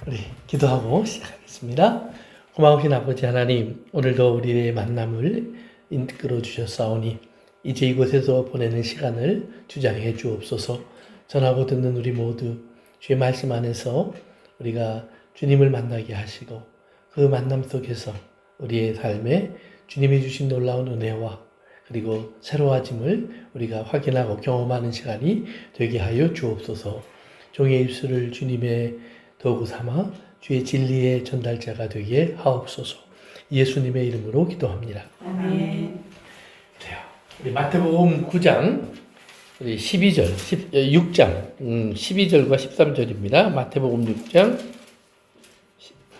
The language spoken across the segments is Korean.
우리 기도하고 시작하겠습니다. 고마우신 아버지 하나님, 오늘도 우리의 만남을 이끌어 주셨사오니 이제 이곳에서 보내는 시간을 주장해 주옵소서. 전하고 듣는 우리 모두 주의 말씀 안에서 우리가 주님을 만나게 하시고 그 만남 속에서 우리의 삶에 주님이 주신 놀라운 은혜와 그리고 새로워짐을 우리가 확인하고 경험하는 시간이 되게 하여 주옵소서. 종의 입술을 주님의 도구 삼아 주의 진리의 전달자가 되게 하옵소서. 예수님의 이름으로 기도합니다. 아멘. 그래요. 우리 마태복음 9장 우리 6장 12절과 13절입니다. 마태복음 6장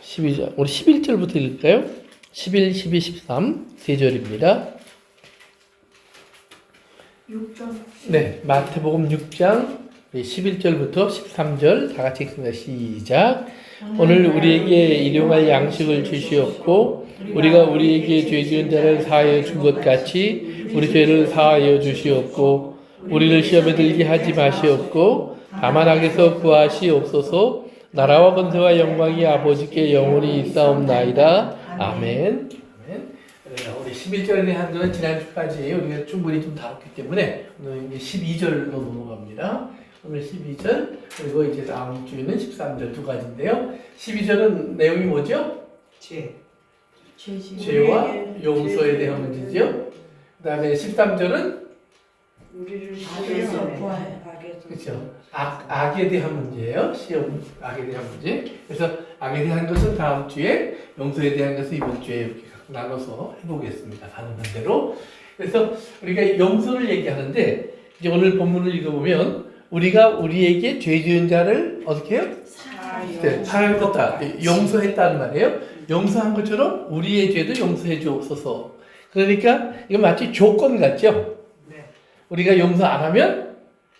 12절 우리 11절부터 읽을까요? 11, 12, 13 세 절입니다. 6절. 네, 마태복음 6장 11절부터 13절 다 같이 읽습니다. 시작. 오늘 우리에게 일용할 양식을 주시옵고 우리가 우리에게 죄 지은 자를 사하여 준 것 같이 우리 죄를 사하여 주시옵고 우리를 시험에 들게 하지 마시옵고 다만 악에서 구하시옵소서. 나라와 권세와 영광이 아버지께 영원히 있사옵나이다. 아멘. 우리 11절에 대한 거는 지난주까지 우리가 충분히 좀 다뤘기 때문에 오늘 이제 12절로 넘어갑니다. 오늘 12절, 그리고 이제 다음 주에는 13절 두 가지인데요. 12절은 내용이 뭐죠? 죄와 용서에 대한 문제죠. 그 다음에 13절은 우리를 악에서 구하여. 그렇죠. 악에 대한 문제예요. 시험, 악에 대한 문제. 그래서 악에 대한 것은 다음 주에, 용서에 대한 것은 이번 주에 이렇게 나눠서 해보겠습니다. 가능한 대로. 그래서 우리가 용서를 얘기하는데 이제 오늘 본문을 읽어보면 우리가 우리에게 죄 지은 자를 어떻게 해요? 사하였다. 용서했다는 말이에요. 용서한 것처럼 우리의 죄도 용서해 주옵소서. 그러니까 이거 마치 조건 같죠? 우리가 용서 안 하면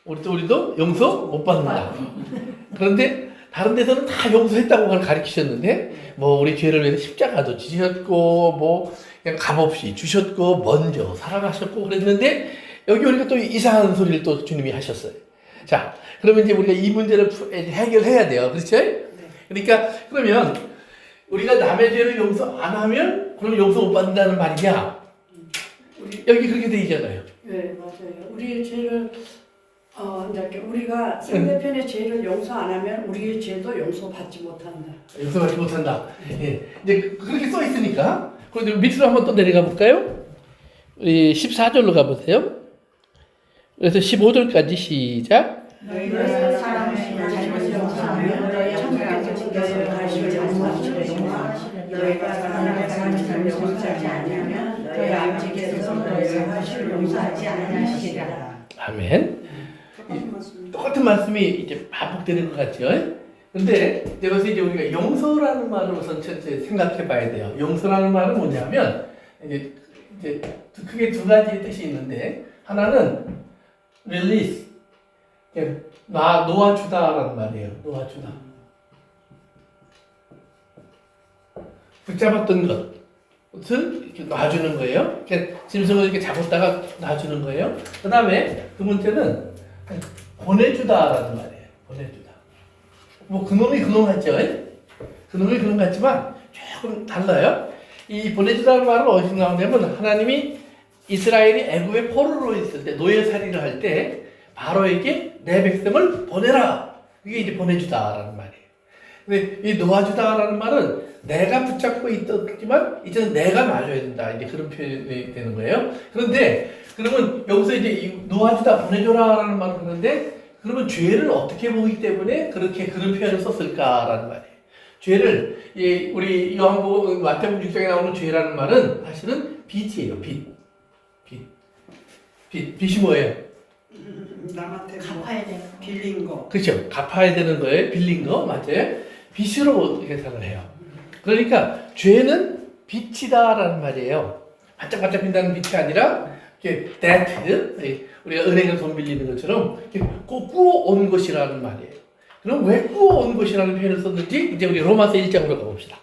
우리도 용서 못 받는다. 그런데 다른 데서는 다 용서했다고 가르치셨는데 뭐 우리 죄를 위해서 십자가도 지셨고 뭐 그냥 값없이 주셨고 먼저 살아가셨고 그랬는데 여기 우리가 또 이상한 소리를 또 주님이 하셨어요. 자, 그러면 이제 우리가 이 문제를 해결해야 돼요. 그렇죠? 그러니까 그러면 우리가 남의 죄를 용서 안 하면 그럼 용서 못 받는다는 말이냐? 여기 그렇게 돼 있잖아요. 네, 맞아요. 우리의 죄를 이렇게 우리가 상대편의 죄를 용서 안 하면 우리의 죄도 용서받지 못한다. 용서받지 못한다. 예. 이제 그렇게 써 있으니까. 그런데 밑으로 한번 또 내려가 볼까요? 우리 14절로 가보세요. 그래서 15절까지 시작. 너희가 사람의 잘못을 용서하면 너희 천국에서 지켜서 다시 용서하시리라. 너희가 사람의 잘못을 용서하지 않으면 너희 아버지께서 너희 잘못을 용서하지 않으시리라. 아멘. 똑같은 말씀이 이제 반복되는 것 같죠? 근데 여기서 이제 우리가 용서라는 말을 우선 첫째 생각해 봐야 돼요. 용서라는 말은 뭐냐면 이제 크게 두 가지 뜻이 있는데 하나는 release, 놓아주다라는 말이에요. 놓아주다. 붙잡았던 것을 이렇게 놔주는 거예요. 짐승을 이렇게 잡았다가 놔주는 거예요. 그 다음에 두 번째는 보내주다라는 말이에요. 보내주다. 뭐 그놈이 그놈 같죠? 그놈이 그놈 같지만 조금 달라요. 이 보내주다는 말은 어디서 나오냐면 하나님이 이스라엘이 애굽의 포로로 있을 때 노예살이를 할 때 바로에게 내 백성을 보내라. 이게 이제 보내주다라는 말이에요. 근데 이 놓아주다라는 말은 내가 붙잡고 있었지만 이제는 내가 놔줘야 된다. 이제 그런 표현이 되는 거예요. 그런데 그러면 여기서 이제 놓아주다 보내줘라라는 말을 하는데 그러면 죄를 어떻게 보기 때문에 그런 표현을 썼을까라는 말이에요. 죄를 우리 요한복음 마태복음 6장에 나오는 죄라는 말은 사실은 빚이에요. 빚이 뭐예요? 남한테 갚아야 돼요. 빌린 거. 그렇죠. 갚아야 되는 거예요. 빌린 거 맞아요. 빚으로 해석을 해요. 그러니까 죄는 빚이다라는 말이에요. 반짝반짝 빈다는 빚이 아니라 이렇게 debt, 우리가 은행에서 돈 빌리는 것처럼 꼭 꾸어온 것이라는 말이에요. 그럼 왜 꾸어온 것이라는 표현을 썼는지 이제 우리 로마서 1장으로 가봅시다.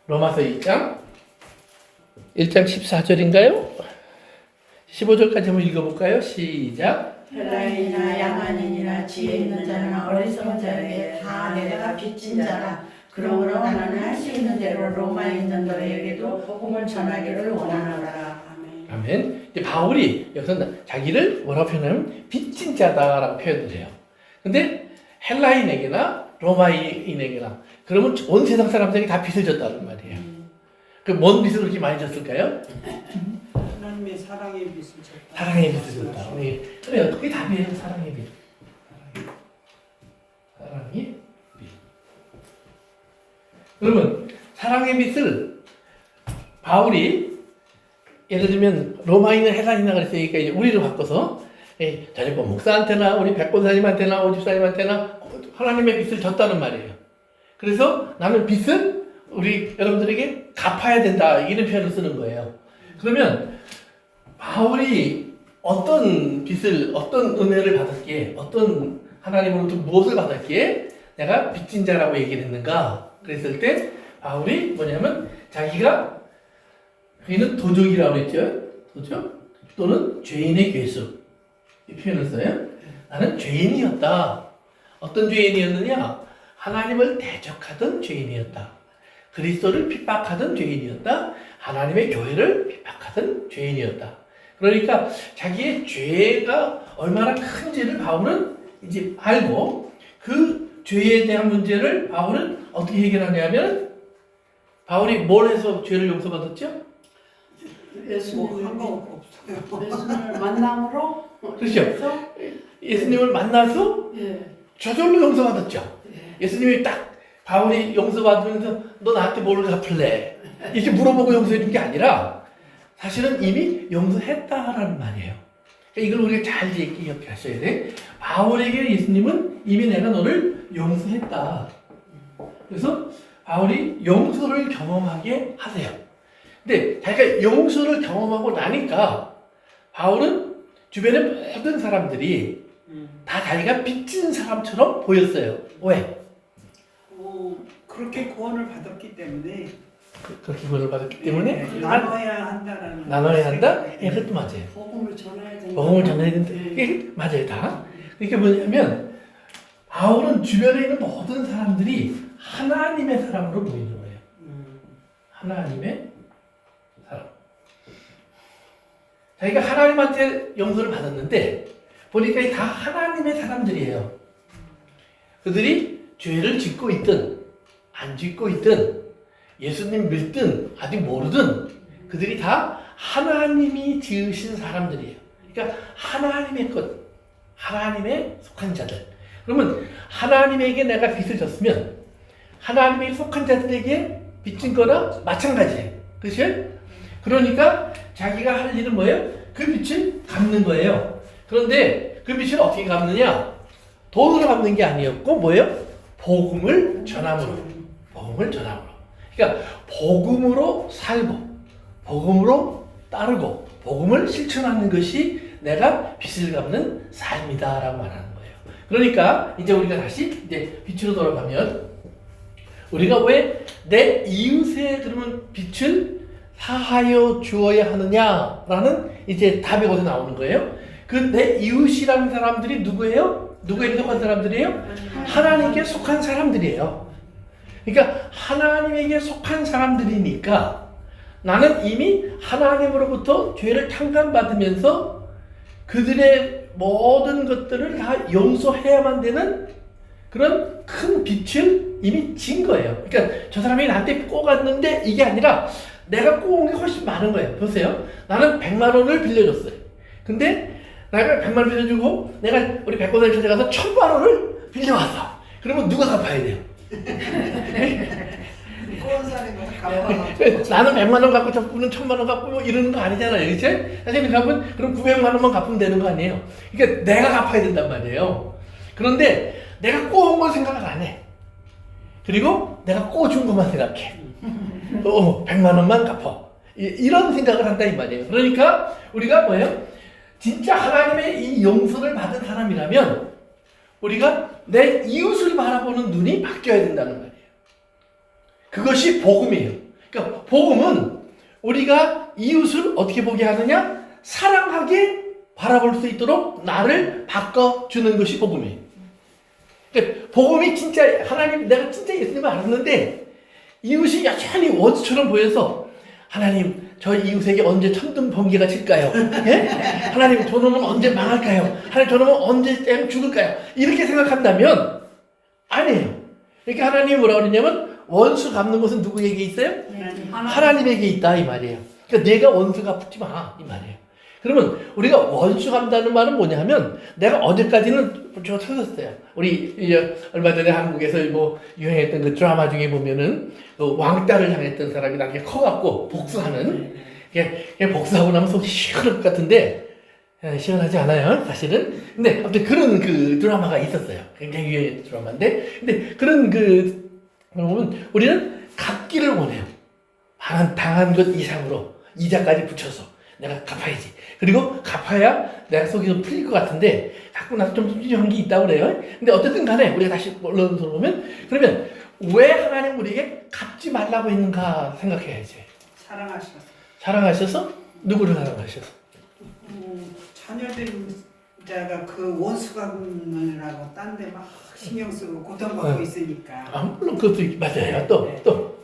로마서 1장 14절인가요? 15절까지 한번 읽어볼까요? 시작. 헬라인이나 야만인이나 지혜 있는 자나 어리석은 자에게 다 내가 빚진 자라. 그러므로 나는 할 수 있는 대로 로마에 있는 너에게도 복음을 전하기를 원하노라. 아멘. 아멘. 이제 바울이 여기서 자기를 뭐라고 표현하면 빚진 자다라고 표현을 해요. 근데 헬라인에게나 로마인에게나 그러면 온 세상 사람들에게 다 빚을 졌다는 말이에요. 그 뭔 빚을 그렇게 많이 졌을까요? 하나님의 사랑의 빛을 줬다. 사랑의 빚을 졌다. 그래요. 그게 답이에요. 사랑의 빚. 사랑의 빚. 그러면 사랑의 빚을 바울이 예를 들면 로마인을 헬라인이라 그랬으니까 이제 우리를 바꿔서 전임법 목사한테나 우리 백권사님한테나 오집사님한테나 하나님의 빚을 졌다는 말이에요. 그래서 나는 빚을 우리 여러분들에게 갚아야 된다 이런 표현을 쓰는 거예요. 그러면 바울이 어떤 빚을 어떤 은혜를 받았기에 어떤 하나님으로부터 무엇을 받았기에 내가 빚진 자라고 얘기를 했는가 그랬을 때 바울이 뭐냐면 자기가 여기는 도적이라고 했죠. 도적 또는 죄인의 괴수 이 표현을 써요. 나는 죄인이었다. 어떤 죄인이었느냐? 하나님을 대적하던 죄인이었다. 그리스도를 핍박하던 죄인이었다. 하나님의 교회를 핍박하던 죄인이었다. 그러니까 자기의 죄가 얼마나 큰지를 바울은 이제 알고 그 죄에 대한 문제를 바울은 어떻게 해결하냐면 바울이 뭘 해서 죄를 용서받았죠? 한거 없어요. 예수님을 만남으로 그렇죠. 예수님을 만나서 저절로 용서받았죠. 예수님이 딱 바울이 용서받으면서 너 나한테 뭘 갚을래? 이렇게 물어보고 용서해 준 게 아니라 사실은 이미 용서했다라는 말이에요. 그러니까 이걸 우리가 잘 기억하셔야 돼. 바울에게 예수님은 이미 내가 너를 용서했다. 그래서 바울이 용서를 경험하게 하세요. 근데 자기가 용서를 경험하고 나니까 바울은 주변의 모든 사람들이 다 자기가 빚진 사람처럼 보였어요. 왜? 그렇게 구원을 받았기 때문에 그렇게 구원을 받았기 때문에 나눠야 한다라는 나눠야 한다? 생각이 예, 그것도 맞아요. 복음을 전해야 된다. 복음을 전해야 된다. 이게 맞아요, 다. 그러니까 뭐냐면 바울은 주변에 있는 모든 사람들이 하나님의 사람으로 보이는 거예요. 하나님의 사람. 자기가 하나님한테 용서를 받았는데 보니까 다 하나님의 사람들이에요. 그들이 죄를 짓고 있든 안 짓고 있든 예수님 믿든 아직 모르든 그들이 다 하나님이 지으신 사람들이에요. 그러니까 하나님의 것, 하나님의 속한 자들. 그러면 하나님에게 내가 빚을 졌으면 하나님의 속한 자들에게 빚진 거나 마찬가지예요. 그렇죠? 그러니까 자기가 할 일은 뭐예요? 그 빚을 갚는 거예요. 그런데 그 빚을 어떻게 갚느냐? 돈으로 갚는 게 아니었고 뭐예요? 복음을 전함으로. 복음을 전함으로. 그러니까 복음으로 살고 복음으로 따르고 복음을 실천하는 것이 내가 빚을 갚는 삶이다라고 말하는 거예요. 그러니까 이제 우리가 다시 이제 빛으로 돌아가면 우리가 왜 내 이웃에 그러면 빛을 사하여 주어야 하느냐라는 이제 답이 거기서 나오는 거예요. 그 내 이웃이라는 사람들이 누구예요? 누구에게 속한 사람들이에요? 하나님께 속한 사람들이에요. 그러니까 하나님에게 속한 사람들이니까 나는 이미 하나님으로부터 죄를 탕감받으면서 그들의 모든 것들을 다 용서해야만 되는 그런 큰 빚을 이미 진 거예요. 그러니까 저 사람이 나한테 꼬갔는데 이게 아니라 내가 꼬은 게 훨씬 많은 거예요. 보세요. 나는 100만 원을 빌려줬어요. 근데 내가 100만 원 빌려주고 내가 우리 백고사님 찾아가서 1000만 원을 빌려왔어. 그러면 누가 갚아야 돼요? 나는 100만 원 갖고 저분은 1000만 원 갖고 뭐 이러는 거 아니잖아요. 그치? 사실 그러면 그럼 900만 원만 갚으면 되는 거 아니에요. 그러니까 내가 갚아야 된단 말이에요. 그런데 내가 꼬은 건 생각을 안 해. 그리고 내가 꼬준 것만 생각해. 100만 원만 갚아. 이런 생각을 한다 이 말이에요. 그러니까 우리가 뭐예요? 진짜 하나님의 이 용서를 받은 사람이라면 우리가 내 이웃을 바라보는 눈이 바뀌어야 된다는 말이에요. 그것이 복음이에요. 그러니까 복음은 우리가 이웃을 어떻게 보게 하느냐? 사랑하게 바라볼 수 있도록 나를 바꿔주는 것이 복음이에요. 그러니까 복음이 진짜 하나님, 내가 진짜 예수님을 알았는데 이웃이 여전히 원수처럼 보여서 하나님, 저 이웃에게 언제 천둥 번개가 칠까요? 예? 하나님, 저놈은 언제 망할까요? 하나님, 저놈은 언제 죽을까요? 이렇게 생각한다면 아니에요. 그러니까 하나님이 뭐라고 그러냐면 원수 갚는 것은 누구에게 있어요? 하나님에게 있다 이 말이에요. 그러니까 내가 원수 갚지 마 이 말이에요. 그러면 우리가 원수 갚는다는 말은 뭐냐면 내가 어제까지는 저 터졌어요. 우리 이제 얼마 전에 한국에서 뭐 유행했던 그 드라마 중에 보면은 그 왕따를 당했던 사람이 나중에 커갖고 복수하는 그게 복수하고 나면 속이 시원할 것 같은데 시원하지 않아요 사실은. 근데 아무튼 그런 그 드라마가 있었어요. 굉장히 유행했던 드라마인데 근데 그런 그 보면 우리는 갚기를 원해요. 당한 것 이상으로 이자까지 붙여서 내가 갚아야지. 그리고 갚아야 내가 속이 좀 풀릴 것 같은데 갖고 나서 좀 찜찜한 게 있다고 그래요. 근데 어쨌든 간에 우리가 다시 언론으로 보면 그러면 왜 하나님 우리에게 갚지 말라고 했는가 생각해야지. 사랑하셔서. 사랑하셔서? 누구를 사랑하셔서? 자녀들 자가 그 원수 갚느라고 딴 데 막 신경 쓰고 고통받고 있으니까. 물론 그것도 맞아요. 또.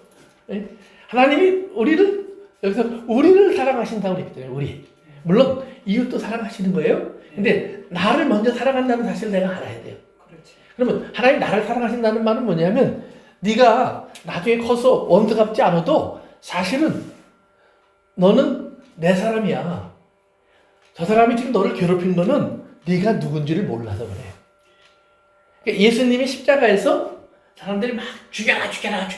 예? 하나님이 우리를 여기서 우리를 사랑하신다고 그랬잖아요. 우리. 물론 이웃도 사랑하시는 거예요. 근데 나를 먼저 사랑한다는 사실을 내가 알아야 돼요. 그렇지. 그러면 하나님 나를 사랑하신다는 말은 뭐냐면 네가 나중에 커서 원수 갚지 않아도 사실은 너는 내 사람이야. 저 사람이 지금 너를 괴롭힌 거는 네가 누군지를 몰라서 그래요. 그러니까 예수님이 십자가에서 사람들이 막 죽여라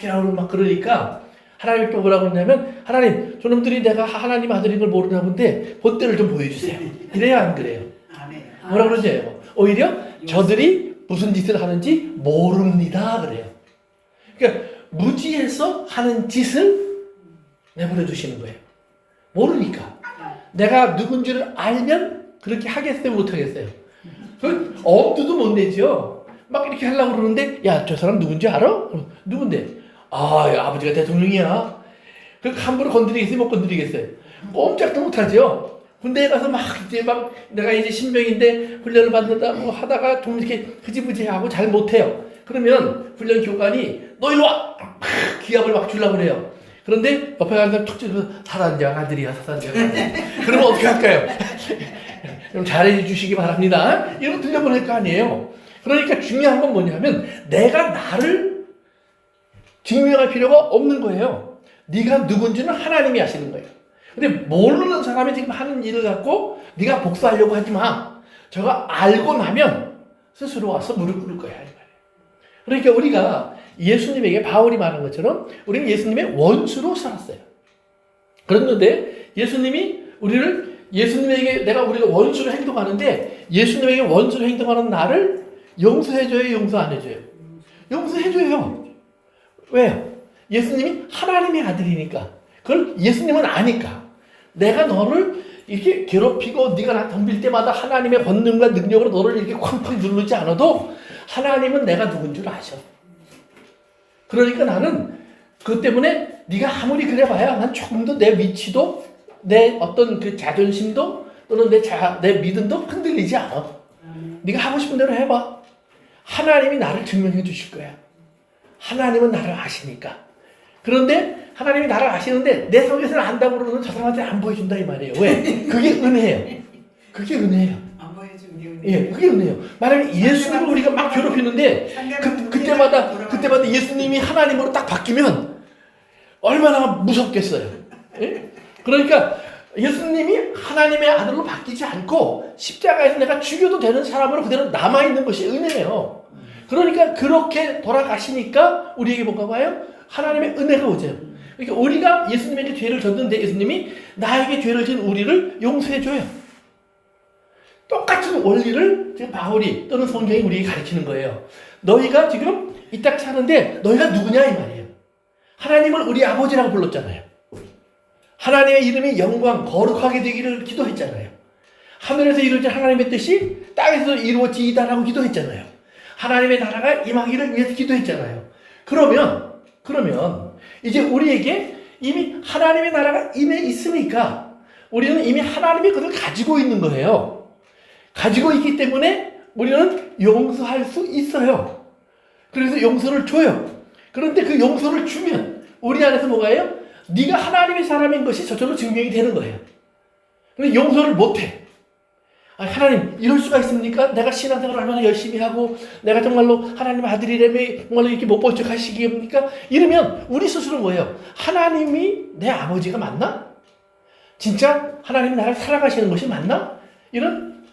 그러고 막 그러니까 하나님이 또 뭐라고 했냐면 하나님 저놈들이 내가 하나님 아들인 걸 모르나 본데 본때를 좀 보여주세요. 이래야 안 그래요. 안 해요. 뭐라 그러죠? 오히려 저들이 무슨 짓을 하는지 모릅니다 그래요. 그러니까 무지해서 하는 짓을 내버려 두시는 거예요. 모르니까. 내가 누군지를 알면 그렇게 하겠어요 못하겠어요? 그 엄두도 못 내죠. 막 이렇게 하려고 그러는데 야 저 사람 누군지 알아? 누군데? 아버지가 대통령이야. 그 함부로 건드리겠어요? 못 건드리겠어요? 꼼짝도 못하죠. 군대에 가서 막 이제 막 내가 이제 신병인데 훈련을 받는다고 하다가 좀 이렇게 흐지부지하고 잘 못해요. 그러면 훈련 교관이 너 일로 와! 막 기합을 막 주려고 그래요. 그런데 옆에 가는 사람 툭 찔러서 사단장 아들이야 사단장 아들. 그러면 어떻게 할까요? 좀 잘해 주시기 바랍니다. 이런 거 들려보낼 거 아니에요. 그러니까 중요한 건 뭐냐면 내가 나를 증명할 필요가 없는 거예요. 네가 누군지는 하나님이 아시는 거예요. 근데 모르는 사람이 지금 하는 일을 갖고 네가 복수하려고 하지 마. 저가 알고 나면 스스로 와서 무릎 꿇을 거야. 그러니까 우리가 예수님에게 바울이 말한 것처럼 우리는 예수님의 원수로 살았어요. 그런데 예수님이 우리가 원수로 행동하는데 예수님에게 원수로 행동하는 나를 용서해줘요, 용서 안 해줘요? 용서해줘요. 왜요? 예수님이 하나님의 아들이니까. 그걸 예수님은 아니까. 내가 너를 이렇게 괴롭히고 네가 나 덤빌 때마다 하나님의 권능과 능력으로 너를 이렇게 쾅쾅 누르지 않아도 하나님은 내가 누군 줄 아셔. 그러니까 나는 그것 때문에 네가 아무리 그래봐야 난 조금도 내 위치도 내 어떤 그 자존심도 또는 내 믿음도 흔들리지 않아. 네가 하고 싶은 대로 해봐. 하나님이 나를 증명해 주실 거야. 하나님은 나를 아시니까. 그런데 하나님이 나를 아시는데 내 속에서는 안다고 그러면 저 사람한테 안 보여준다 이 말이에요. 왜? 그게 은혜예요. 그게 은혜예요. 안 보여준 게 은혜. 예, 그게 은혜예요. 만약에 예수님을 우리가 막 괴롭히는데 그때마다 예수님이 하나님으로 딱 바뀌면 얼마나 무섭겠어요. 예? 그러니까 예수님이 하나님의 아들로 바뀌지 않고 십자가에서 내가 죽여도 되는 사람으로 그대로 남아있는 것이 은혜예요. 그러니까 그렇게 돌아가시니까 우리에게 뭔가 봐요? 하나님의 은혜가 오죠. 그러니까 우리가 예수님에게 죄를 졌는데 예수님이 나에게 죄를 진 우리를 용서해줘요. 똑같은 원리를 지금 바울이 또는 성경이 우리에게 가르치는 거예요. 너희가 지금 이 땅 사는데 너희가 누구냐 이 말이에요. 하나님을 우리 아버지라고 불렀잖아요. 하나님의 이름이 영광 거룩하게 되기를 기도했잖아요. 하늘에서 이루어진 하나님의 뜻이 땅에서 이루어지이다라고 기도했잖아요. 하나님의 나라가 임하기를 위해서 기도했잖아요. 그러면 이제 우리에게 이미 하나님의 나라가 임해 있으니까 우리는 이미 하나님의 것을 가지고 있는 거예요. 가지고 있기 때문에 우리는 용서할 수 있어요. 그래서 용서를 줘요. 그런데 그 용서를 주면 우리 안에서 뭐가요? 네가 하나님의 사람인 것이 저절로 증명이 되는 거예요. 근데 용서를 못해. 아니, 하나님 이럴 수가 있습니까? 내가 신앙생활을 얼마나 열심히 하고 내가 정말로 하나님 아들이라며 정말로 이렇게 못 본 척 하시겠습니까? 이러면 우리 스스로 뭐예요? 하나님이 내 아버지가 맞나? 진짜 하나님이 나를 사랑하시는 것이 맞나? 이런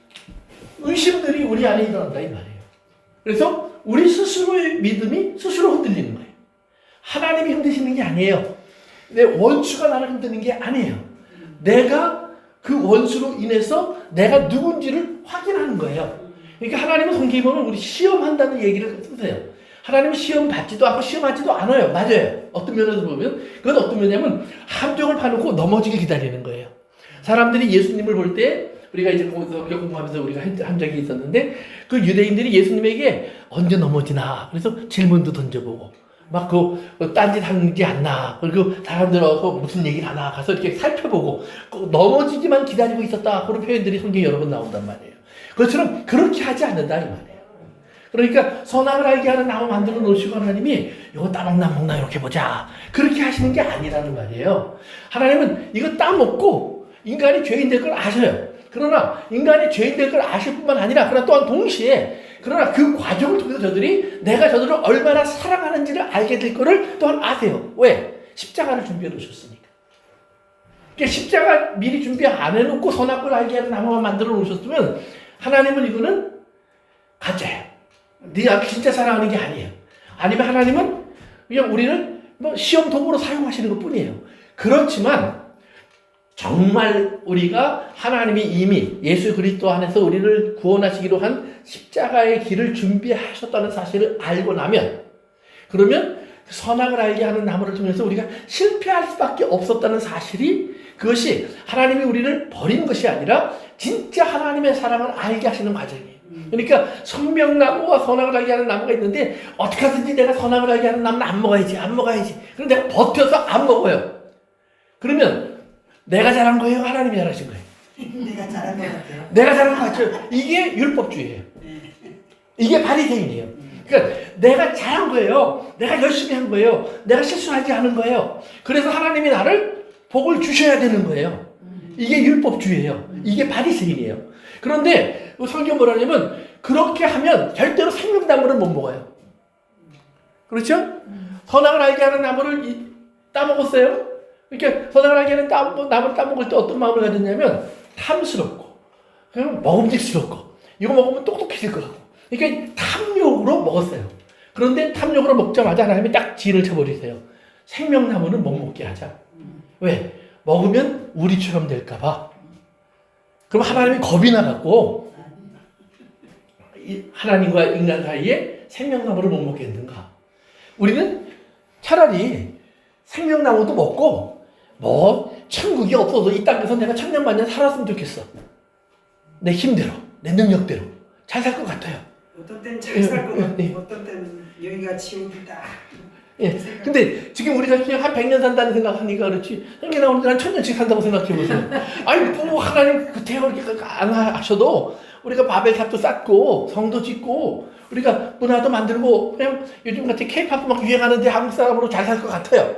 의심들이 우리 안에 일어난다 이 말이에요. 그래서 우리 스스로의 믿음이 스스로 흔들리는 거예요. 하나님이 흔드시는 게 아니에요. 내 원수가 나를 흔드는 게 아니에요. 내가 그 원수로 인해서 내가 누군지를 확인하는 거예요. 그러니까 하나님은 성경에 보면 우리 시험한다는 얘기를 쓰세요. 하나님은 시험 받지도 않고 시험하지도 않아요. 맞아요. 어떤 면에서 보면 그건 어떤 면이냐면 함정을 파놓고 넘어지게 기다리는 거예요. 사람들이 예수님을 볼 때 우리가 이제 거기서 공부하면서 우리가 한 적이 있었는데 그 유대인들이 예수님에게 언제 넘어지나 그래서 질문도 던져보고 막 그 딴짓 하는지 않나 그리고 사람들 와서 무슨 얘기를 하나 가서 이렇게 살펴보고 넘어지기만 기다리고 있었다 그런 표현들이 성경에 여러 번 나온단 말이에요. 그것처럼 그렇게 하지 않는다 이 말이에요. 그러니까 선악을 알게 하는 나무 만들어 놓으시고 하나님이 이거 따먹나 먹나 이렇게 보자 그렇게 하시는 게 아니라는 말이에요. 하나님은 이거 따먹고 인간이 죄인 될 걸 아셔요. 그러나 인간이 죄인 될 걸 아실 뿐만 아니라 그러나 또한 동시에 그러나 그 과정을 통해서 저들이 내가 저들을 얼마나 사랑하는지를 알게 될 거를 또한 아세요. 왜? 십자가를 준비해 놓으셨으니까. 그러니까 십자가 미리 준비 안 해놓고 선악을 알게 하는 나무만 만들어 놓으셨으면 하나님은 이거는 가짜예요. 네가 진짜 사랑하는 게 아니에요. 아니면 하나님은 그냥 우리를 뭐 시험 도구로 사용하시는 것 뿐이에요. 그렇지만 정말 우리가 하나님이 이미 예수 그리스도 안에서 우리를 구원하시기로 한 십자가의 길을 준비하셨다는 사실을 알고 나면 그러면 선악을 알게 하는 나무를 통해서 우리가 실패할 수밖에 없었다는 사실이 그것이 하나님이 우리를 버린 것이 아니라 진짜 하나님의 사랑을 알게 하시는 과정이에요. 그러니까 선명나무와 선악을 알게 하는 나무가 있는데 어떻게 하든지 내가 선악을 알게 하는 나무는 안 먹어야지. 그런데 내가 버텨서 안 먹어요. 그러면 내가 잘한 거예요? 하나님이 잘하신 거예요? 내가 잘한 것 같아요. 내가 잘한 거 같죠? 이게 율법주의예요. 이게 바리새인이에요. 그러니까 내가 잘한 거예요. 내가 열심히 한 거예요. 내가 실수하지 않은 거예요. 그래서 하나님이 나를 복을 주셔야 되는 거예요. 이게 율법주의예요. 이게 바리새인이에요. 그런데 성경 뭐라 하냐면 그렇게 하면 절대로 생명나무를 못 먹어요. 그렇죠? 선악을 알게 하는 나무를 따먹었어요. 그러니까 선악을 알게 하는 나무를 따먹을 때 어떤 마음을 가졌냐면 탐스럽고 그냥 먹음직스럽고 이거 먹으면 똑똑해질 것 같고 그러니까 탐욕으로 먹었어요. 그런데 탐욕으로 먹자마자 하나님이 딱 진을 쳐버리세요. 생명나무는 못 먹게 하자. 왜? 먹으면 우리처럼 될까 봐. 그럼 하나님이 겁이 나갖고 하나님과 인간 사이에 생명나무를 못 먹게 했는가? 우리는 차라리 생명나무도 먹고 뭐 천국이 없어도 이 땅에서 내가 천년만년 살았으면 좋겠어. 내 힘대로, 내 능력대로 잘 살 것 같아요. 어떤 때는 잘 살 것 같고 어떤 때는 여기가 지옥이다. 예. 근데 지금 우리가 그냥 한 100년 산다는 생각하니까 그렇지. 성경 나오는데 한 1000년씩 산다고 생각해보세요. 아니 뭐 하나님 그 대화를 이렇게 안 하셔도 우리가 바벨탑도 쌓고 성도 짓고 우리가 문화도 만들고 그냥 요즘 같이 케이팝도 막 유행하는데 한국 사람으로 잘 살 것 같아요.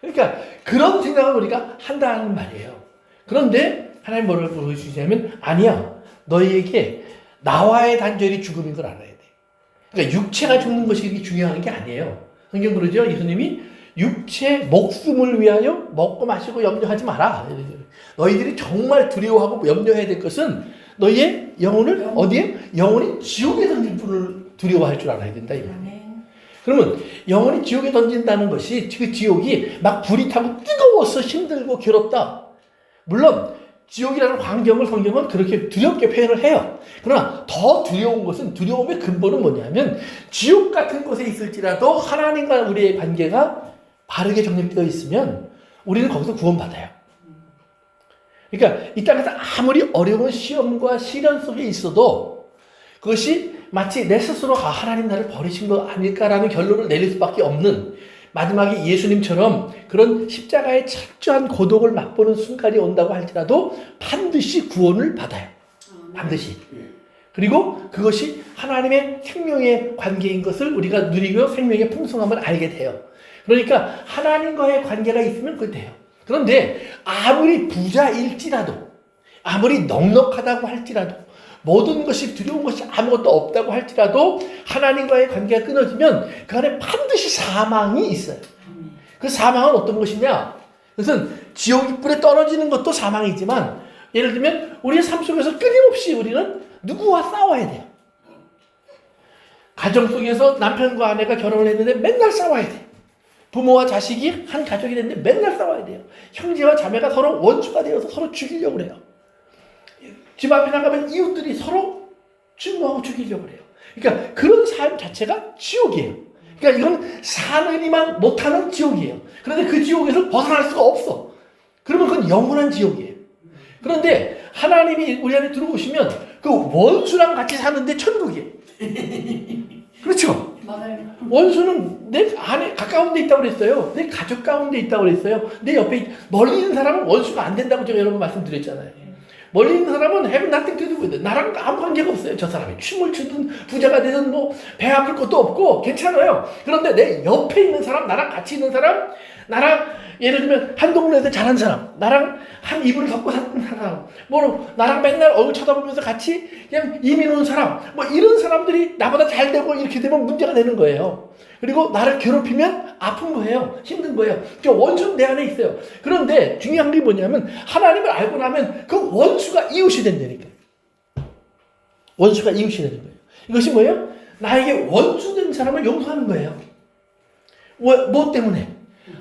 그러니까 그런 생각을 우리가 한다는 말이에요. 그런데 하나님 뭐를 보여주시냐면 아니야. 너희에게 나와의 단절이 죽음인 걸 알아야 돼. 그러니까 육체가 죽는 것이 이렇게 중요한 게 아니에요. 성경 그러죠. 예수님이 육체 목숨을 위하여 먹고 마시고 염려하지 마라. 너희들이 정말 두려워하고 염려해야 될 것은 너희의 영혼을 어디에? 영혼이 지옥에 던질 분을 두려워할 줄 알아야 된다. 이거. 그러면 영혼이 지옥에 던진다는 것이 그 지옥이 막 불이 타고 뜨거워서 힘들고 괴롭다. 물론 지옥이라는 환경을 성경은 그렇게 두렵게 표현을 해요. 그러나 더 두려운 것은 두려움의 근본은 뭐냐면 지옥 같은 곳에 있을지라도 하나님과 우리의 관계가 바르게 정립되어 있으면 우리는 거기서 구원받아요. 그러니까 이 땅에서 아무리 어려운 시험과 시련 속에 있어도 그것이 마치 내 스스로 하나님 나를 버리신 거 아닐까라는 결론을 내릴 수밖에 없는 마지막에 예수님처럼 그런 십자가의 철저한 고독을 맛보는 순간이 온다고 할지라도 반드시 구원을 받아요. 반드시. 그리고 그것이 하나님의 생명의 관계인 것을 우리가 누리고 생명의 풍성함을 알게 돼요. 그러니까 하나님과의 관계가 있으면 그게 돼요. 그런데 아무리 부자일지라도, 아무리 넉넉하다고 할지라도, 모든 것이 두려운 것이 아무것도 없다고 할지라도 하나님과의 관계가 끊어지면 그 안에 반드시 사망이 있어요. 그 사망은 어떤 것이냐? 그것은 지옥 불에 떨어지는 것도 사망이지만, 예를 들면 우리의 삶 속에서 끊임없이 우리는 누구와 싸워야 돼요. 가정 속에서 남편과 아내가 결혼을 했는데 맨날 싸워야 돼요. 부모와 자식이 한 가족이 됐는데 맨날 싸워야 돼요. 형제와 자매가 서로 원수가 되어서 서로 죽이려고 해요. 집 앞에 나가면 이웃들이 서로 증오하고 죽이려고 해요. 그러니까 그런 삶 자체가 지옥이에요. 그러니까 이건 사느니만 못하는 지옥이에요. 그런데 그 지옥에서 벗어날 수가 없어. 그러면 그건 영원한 지옥이에요. 그런데 하나님이 우리 안에 들어오시면 그 원수랑 같이 사는데 천국이에요. 그렇죠? 맞아요. 원수는 내 안에 가까운 데 있다고 그랬어요. 내 가족 가운데 있다고 그랬어요. 내 옆에 멀리 있는 사람은 원수가 안 된다고 제가 여러 번 말씀드렸잖아요. 멀리 있는 사람은 have nothing to do with it. 나랑 아무 관계가 없어요. 저 사람이 춤을 추든 부자가 되든 뭐 배 아플 것도 없고 괜찮아요. 그런데 내 옆에 있는 사람, 나랑 같이 있는 사람, 나랑 예를 들면 한 동네에서 자란 사람, 나랑 한 이불을 덮고 사는 사람, 뭐 나랑 맨날 얼굴 쳐다보면서 같이 그냥 이민 온 사람, 뭐 이런 사람들이 나보다 잘 되고 이렇게 되면 문제가 되는 거예요. 그리고 나를 괴롭히면 아픈 거예요. 힘든 거예요. 그 원수는 내 안에 있어요. 그런데 중요한 게 뭐냐면 하나님을 알고 나면 그 원수가 이웃이 된다니까. 원수가 이웃이 되는 거예요. 이것이 뭐예요? 나에게 원수된 사람을 용서하는 거예요. 뭐 때문에?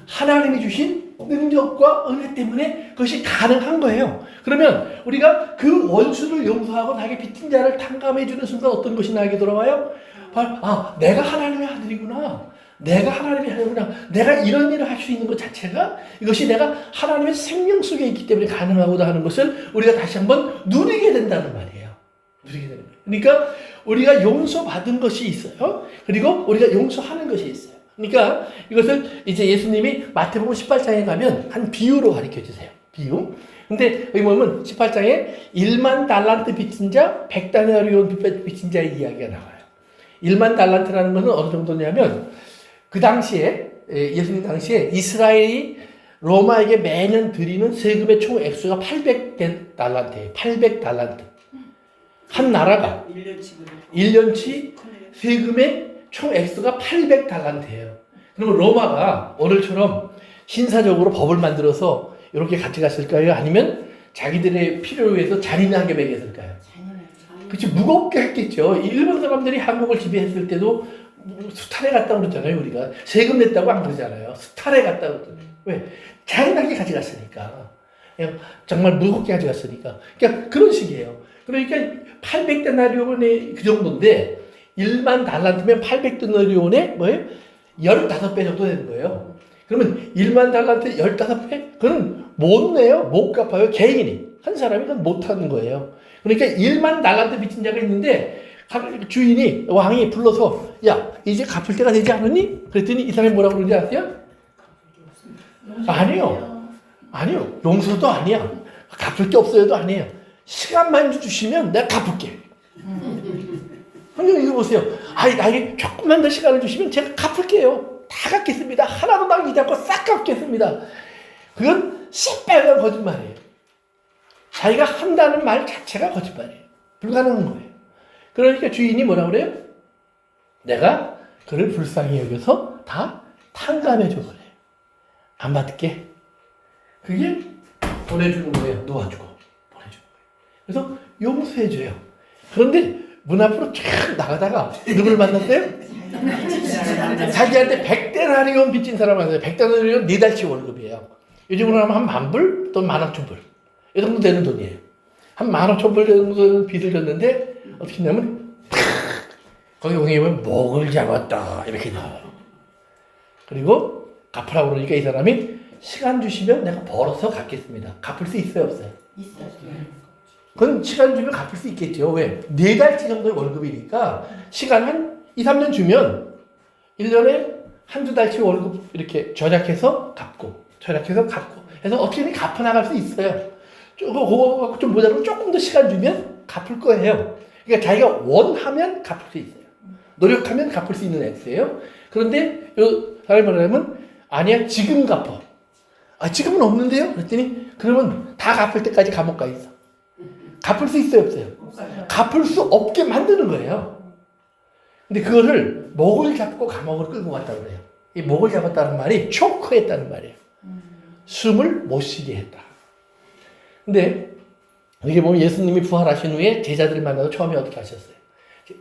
하나님이 주신 능력과 은혜 때문에 그것이 가능한 거예요. 그러면 우리가 그 원수를 용서하고 나에게 빚진 자를 탕감해 주는 순간 어떤 것이 나에게 돌아와요? 바로 내가 하나님의 아들이구나. 내가 하나님의 아들이구나. 내가 이런 일을 할 수 있는 것 자체가 이것이 내가 하나님의 생명 속에 있기 때문에 가능하구나 하는 것을 우리가 다시 한번 누리게 된다는 말이에요. 누리게 되는 거예요. 그러니까 우리가 용서받은 것이 있어요. 그리고 우리가 용서하는 것이 있어요. 그러니까 이것을 이제 예수님이 마태복음 18장에 가면 한 비유로 가르쳐 주세요. 비유. 근데 여기 보면 18장에 1만 달란트 빚진 자, 100다나리온 빚진 자의 이야기가 나와요. 1만 달란트라는 것은 어느 정도냐면 그 당시에 예수님 당시에 이스라엘이 로마에게 매년 드리는 세금의 총 액수가 800달란트예요. 800달란트. 한 나라가 1년치 세금의 총 액수가 800달란트예요. 그러면 로마가 오늘처럼 신사적으로 법을 만들어서 이렇게 가져갔을까요? 아니면 자기들의 필요를 위해서 잔인하게 매겼을까요? 그렇지, 무겁게 했겠죠. 일본 사람들이 한국을 지배했을 때도 수탈에 갔다고 그러잖아요. 우리가 세금 냈다고 안 그러잖아요. 수탈에 갔다고 그러잖아요. 왜? 잔인하게 가져갔으니까. 그냥 정말 무겁게 가져갔으니까. 그러니까 그런 식이에요. 그러니까 800데나리온의 그 정도인데 1만 달란트면 800데나리온에 뭐예요? 15배 정도 되는 거예요. 그러면 1만 달란트 15배? 그건 못 내요. 못 갚아요. 개인이. 한 사람이 그건 못 하는 거예요. 그러니까 1만 달란트 빚진 자가 있는데 주인이, 왕이 불러서 야, 이제 갚을 때가 되지 않았니? 그랬더니 이 사람이 뭐라고 그러는지 아세요? 아니요. 용서도 아니야. 갚을 게 없어요도 아니에요. 시간만 주시면 내가 갚을게. 이거 보세요. 나에게 조금만 더 시간을 주시면 제가 갚을게요. 다 갚겠습니다. 하나도 남기지 않고 싹 갚겠습니다. 그건 새빨간 거짓말이에요. 자기가 한다는 말 자체가 거짓말이에요. 불가능한 거예요. 그러니까 주인이 뭐라 그래요? 내가 그를 불쌍히 여겨서 다 탕감해 줘버려요. 안 받을게. 그게 보내주는 거예요. 놓아주고 보내주는 거예요. 그래서 용서해줘요. 그런데 문 앞으로 쫙 나가다가 누굴 만났어요? 자기한테 100데나리온 빚진 사람 만났어요. 100데나리온 4달치 월급이에요. 요즘으로 하면 한 10,000불 또는 15,000불. 이 정도 되는 돈이에요. 한 15,000불 정도 빚을 졌는데 어떻게 했냐면 거기 보면 목을 잡았다 이렇게 나와요. 그리고 갚으라고 그러니까 이 사람이 시간 주시면 내가 벌어서 갚겠습니다. 갚을 수 있어요, 없어요? 있어요. 그건 시간 주면 갚을 수 있겠죠. 왜? 4달치 정도의 월급이니까 시간 한 2, 3년 주면 1년에 한두 달치 월급 이렇게 절약해서 갚고 해서 어떻게든 갚아 나갈 수 있어요. 그거 좀 모자라면 조금 더 시간 주면 갚을 거예요. 그러니까 자기가 원하면 갚을 수 있어요. 노력하면 갚을 수 있는 액수예요. 그런데 요 사람이 말하면 아니야 지금 갚어. 아 지금은 없는데요? 그랬더니 그러면 다 갚을 때까지 감옥 가 있어. 갚을 수 있어요 없어요? 갚을 수 없게 만드는 거예요. 근데 그거를 목을 잡고 감옥을 끌고 갔다고 그래요. 이 목을 잡았다는 말이 초크했다는 말이에요. 숨을 못 쉬게 했다. 근데 이게 보면 예수님이 부활하신 후에 제자들을 만나서 처음에 어떻게 하셨어요?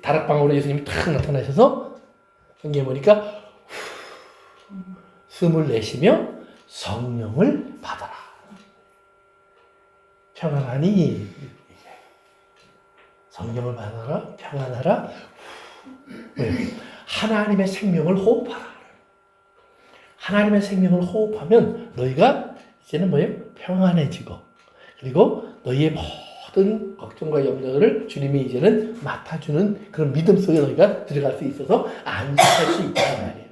다락방으로 예수님이 탁 나타나셔서 성경에 보니까 숨을 내쉬며 성령을 받아라. 평안하니 성령을 받아라. 평안하라. 왜? 하나님의 생명을 호흡하라. 하나님의 생명을 호흡하면 너희가 이제는 뭐예요? 평안해지고 그리고 너희의 모든 걱정과 염려를 주님이 이제는 맡아주는 그런 믿음 속에 너희가 들어갈 수 있어서 안식할 수 있다는 말이에요.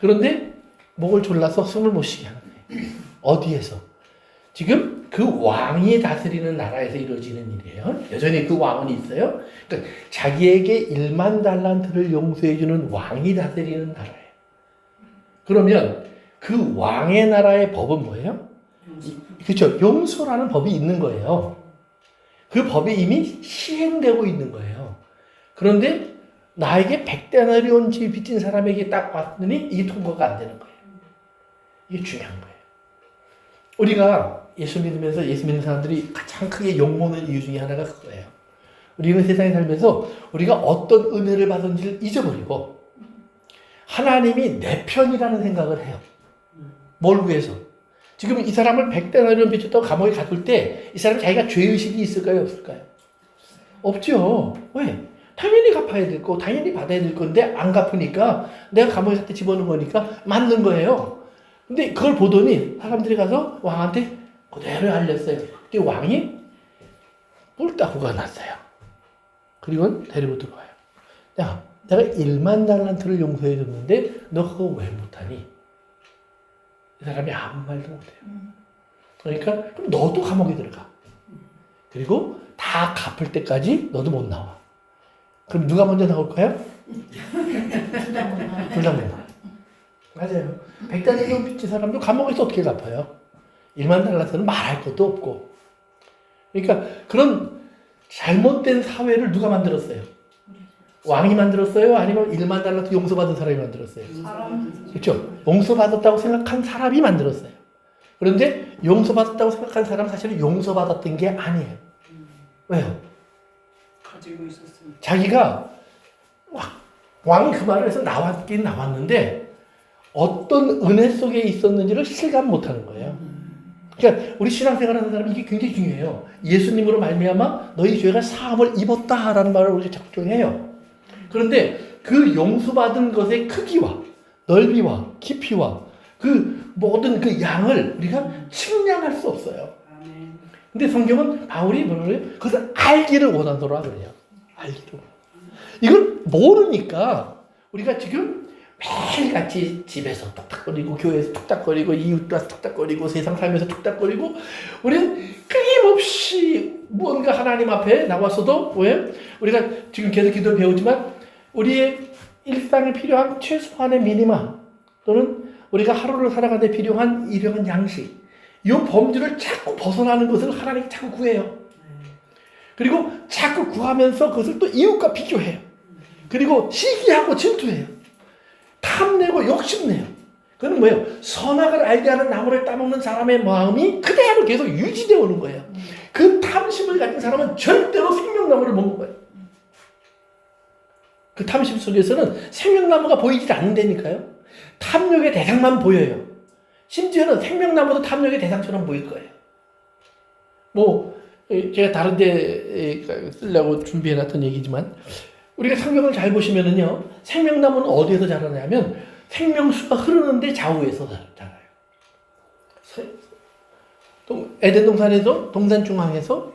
그런데 목을 졸라서 숨을 못 쉬게 하는 거예요. 어디에서? 지금 그 왕이 다스리는 나라에서 이루어지는 일이에요. 여전히 그 왕은 있어요. 그러니까 자기에게 1만 달란트를 용서해주는 왕이 다스리는 나라예요. 그러면 그 왕의 나라의 법은 뭐예요? 그렇죠. 용서라는 법이 있는 거예요. 그 법이 이미 시행되고 있는 거예요. 그런데 나에게 100데나리온 빚 빚진 사람에게 딱 왔더니 이게 통과가 안 되는 거예요. 이게 중요한 거예요. 우리가 예수 믿으면서 예수 믿는 사람들이 가장 크게 욕먹는 이유 중에 하나가 그거예요. 우리는 세상에 살면서 우리가 어떤 은혜를 받은지를 잊어버리고 하나님이 내 편이라는 생각을 해요. 뭘 위해서? 지금 이 사람을 100데나리온 빚졌다고 감옥에 가둘 때 이 사람이 자기가 죄의식이 있을까요? 없을까요? 없죠. 왜? 당연히 갚아야 될 거, 당연히 받아야 될 건데 안 갚으니까 내가 감옥에 갖다 집어넣은 거니까 맞는 거예요. 근데 그걸 보더니 사람들이 가서 왕한테 그대로 알렸어요. 근데 왕이 뿔따구가 났어요. 그리고 데리고 들어와요. 야, 내가 1만 달란트를 용서해 줬는데 너 그거 왜 못하니? 이 사람이 아무 말도 못해요. 그러니까 그럼 너도 감옥에 들어가. 그리고 다 갚을 때까지 너도 못 나와. 그럼 누가 먼저 나올까요? 둘 다 못 나와요. 맞아요. 100달러 빚진 사람도 감옥에서 어떻게 갚아요? 1만 달러서는 말할 것도 없고. 그러니까 그런 잘못된 사회를 누가 만들었어요? 왕이 만들었어요? 아니면 1만 달러 용서받은 사람이 만들었어요? 그렇죠? 용서받았다고 생각한 사람이 만들었어요. 그런데 용서받았다고 생각한 사람은 사실은 용서받았던 게 아니에요. 왜요? 가지고 있었으니까. 자기가 왕이 그 말을 해서 나왔긴 나왔는데 어떤 은혜 속에 있었는지를 실감 못하는 거예요. 그러니까 우리 신앙생활하는 사람은 이게 굉장히 중요해요. 예수님으로 말미암아 너희 죄가 사함을 입었다라는 말을 우리가 적용해요. 그런데 그 용서받은 것의 크기와 넓이와 깊이와 그 모든 그 양을 우리가 측량할 수 없어요. 근데 성경은 바울이 뭐래요? 그것을 알기를 원하노라 그래요. 알기를. 이걸 모르니까 우리가 지금 매일같이 집에서 툭탁거리고 교회에서 툭탁거리고 이웃과 툭탁거리고 세상 살면서 툭탁거리고 우리는 끊임없이 뭔가 하나님 앞에 나와서도 왜? 우리가 지금 계속 기도를 배우지만 우리의 일상에 필요한 최소한의 미니마 또는 우리가 하루를 살아가는 데 필요한 일용한 양식 이 범주를 자꾸 벗어나는 것을 하나님이 자꾸 구해요. 그리고 자꾸 구하면서 그것을 또 이웃과 비교해요. 그리고 시기하고 질투해요. 탐내고 욕심내요. 그건 뭐예요? 선악을 알게 하는 나무를 따먹는 사람의 마음이 그대로 계속 유지되어 오는 거예요. 그 탐심을 가진 사람은 절대로 생명나무를 못 먹어요. 그 탐심 속에서는 생명나무가 보이지 않는다니까요. 탐욕의 대상만 보여요. 심지어는 생명나무도 탐욕의 대상처럼 보일 거예요. 뭐 제가 다른 데 쓰려고 준비해놨던 얘기지만 우리가 성경을 잘 보시면은요. 생명나무는 어디에서 자라냐면 생명수가 흐르는데 좌우에서 자라요. 에덴 동산에서 동산 중앙에서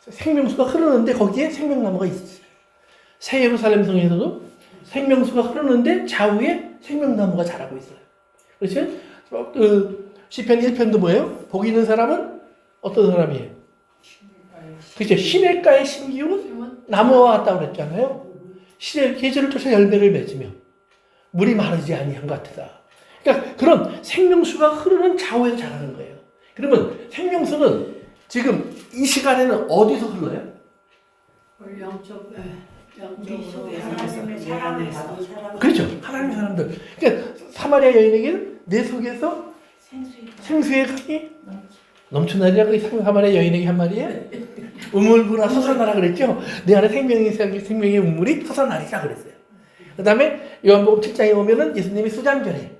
생명수가 흐르는데 거기에 생명나무가 있어요. 새 예루살렘 성에서도 생명수가 흐르는데 좌우에 생명나무가 자라고 있어요. 그렇죠? 그 시편 1편도 뭐예요? 복 있는 사람은 어떤 사람이에요? 그죠? 시냇가에 심기운 나무와 같다고 그랬잖아요. 시의 계절을 쫓아 열매를 맺으며 물이 마르지 아니한 것 같다. 그러니까 그런 생명수가 흐르는 좌우에서 자라는 거예요. 그러면 생명수는 지금 이 시간에는 어디서 흘러요? 영적 하나님의 사랑을 받은 사람. 그렇죠. 하나님의 사람들. 그러니까 사마리아 여인에게는 내 속에서 생수의 강이 넘쳐나리라고 이 사마리아 여인에게 한 말이에요. 우물부나 솟아나라 그랬죠. 내 안에 생명의 우물이 솟아나리라 그랬어요. 그 다음에 요한복음 7장에 오면은 예수님이 수장전에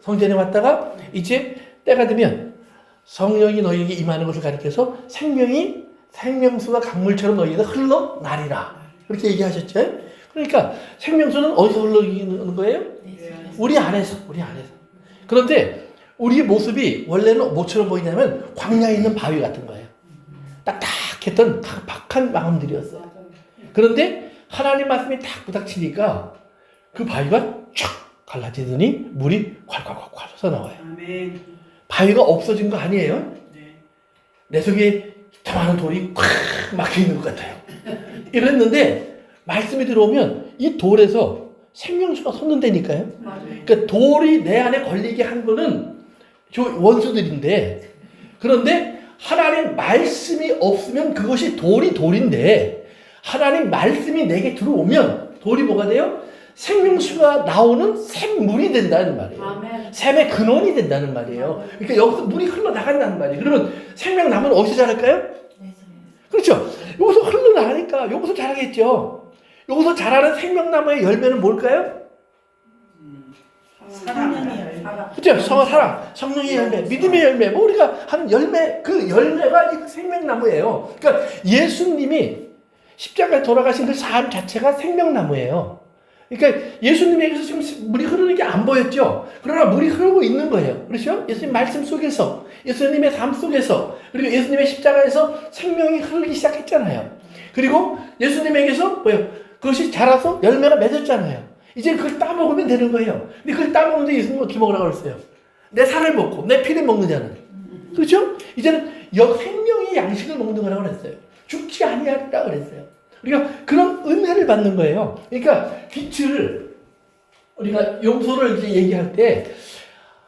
성전에 왔다가 이제 때가 되면 성령이 너희에게 임하는 것을 가리켜서 생명수가 강물처럼 너희에게 흘러나리라. 그렇게 얘기하셨죠. 그러니까 생명수는 어디서 흘러나는 거예요? 우리 안에서. 그런데 우리의 모습이 원래는 뭐처럼 보이냐면 광야에 있는 바위 같은 거예요. 딱딱했던 박한 마음들이었어요. 그런데 하나님 말씀이 딱 부닥치니까 그 바위가 쫙 갈라지더니 물이 콸콸콸콸 솟아나와요. 아멘. 바위가 없어진 거 아니에요? 네. 내 속에 더 많은 돌이 콱 막혀 있는 것 같아요. 이랬는데 말씀이 들어오면 이 돌에서 생명수가 솟는다니까요. 그러니까 돌이 내 안에 걸리게 한 거는 저 원수들인데, 그런데 하나님 말씀이 없으면 그것이 돌인데 하나님 말씀이 내게 들어오면 돌이 뭐가 돼요? 생명수가 나오는 샘물이 된다는 말이에요. 아멘. 샘의 근원이 된다는 말이에요. 그러니까 여기서 물이 흘러나간다는 말이에요. 그러면 생명나무는 어디서 자랄까요? 그렇죠. 여기서 흘러나가니까 여기서 자라겠죠. 여기서 자라는 생명나무의 열매는 뭘까요? 사랑의 그렇죠. 사랑, 성령의 열매, 믿음의 열매, 뭐 우리가 하는 열매, 그 열매가 이 생명나무예요. 그러니까 예수님이 십자가에 돌아가신 그 삶 자체가 생명나무예요. 그러니까 예수님에게서 지금 물이 흐르는 게 안 보였죠. 그러나 물이 흐르고 있는 거예요. 그렇죠? 예수님 말씀 속에서, 예수님의 삶 속에서, 그리고 예수님의 십자가에서 생명이 흐르기 시작했잖아요. 그리고 예수님에게서 뭐예요? 그것이 자라서 열매가 맺었잖아요. 이제 그걸 따먹으면 되는 거예요. 근데 그걸 따먹는데 예수님은 어떻게 먹으라고 그랬어요? 내 살을 먹고 내 피를 먹는 자는. 그렇죠? 이제는 생명의 양식을 먹는 거라고 그랬어요. 죽지 아니하리라 그랬어요. 우리가 그런 은혜를 받는 거예요. 그러니까 빛을 우리가 용서를 이제 얘기할 때,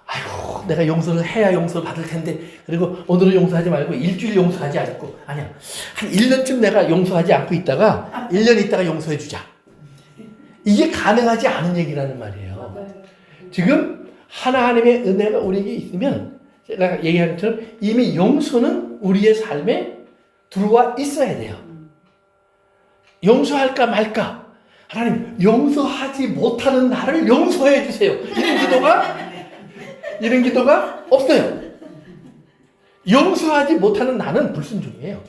아이고 내가 용서를 해야 용서를 받을 텐데, 그리고 오늘은 용서하지 말고 일주일 용서하지 않고, 아니야 한 1년쯤 내가 용서하지 않고 있다가 1년 있다가 용서해 주자. 이게 가능하지 않은 얘기라는 말이에요. 지금 하나님의 은혜가 우리에게 있으면 제가 얘기한 것처럼 이미 용서는 우리의 삶에 들어와 있어야 돼요. 용서할까 말까? 하나님 용서하지 못하는 나를 용서해 주세요. 이런 기도가 없어요. 용서하지 못하는 나는 불순종이에요.